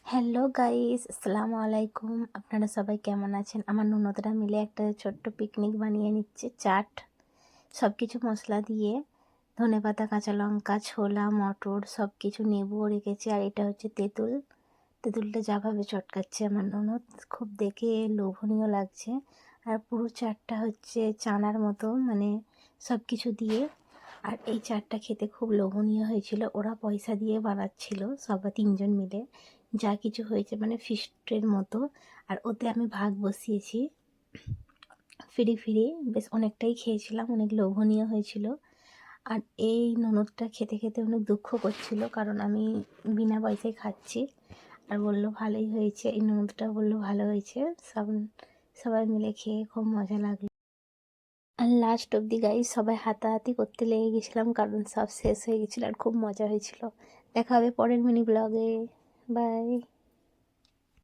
Hello guys, আসসালামু আলাইকুম। আপনারা সবাই কেমন আছেন? আমার ননদরা মিলে একটা ছোট্ট পিকনিক বানিয়ে নিচ্ছে। চাট, সব কিছু মশলা দিয়ে, ধনেপাতা, কাঁচা লঙ্কা, ছোলা, মটর সব কিছু, নেবুও রেখেছে। আর এটা হচ্ছে তেঁতুল। তেঁতুলটা যাভাবে চটকাচ্ছে আমার ননদ, খুব দেখে লোভনীয় লাগছে। আর পুরো চাটটা হচ্ছে চানার মতো, মানে সব কিছু দিয়ে। আর এই চাটটা খেতে খুব লোভনীয় হয়েছিল। ওরা পয়সা দিয়ে বানাচ্ছিল, সবাই তিনজন মিলে। যা কিছু হয়েছে মানে ফিস্টের মতো। আর ওতে আমি ভাগ বসিয়েছি, ফিরি ফিরি বেশ অনেকটাই খেয়েছিলাম, অনেক লোভনীয় হয়েছিল। আর এই ননদটা খেতে খেতে অনেক দুঃখ করছিল, কারণ আমি বিনা পয়সায় খাচ্ছি। আর বললো ভালোই হয়েছে, এই ননদটা বললো ভালো হয়েছে। সবাই মিলে খেয়ে খুব মজা লাগলো। আর লাস্ট অবধি গাইস সবাই হাতাহাতি করতে লেগে গেছিলাম, কারণ সব শেষ হয়ে গেছিলো আর খুব মজা হয়েছিল। দেখা হবে পরের মিনি ব্লগে। বাই।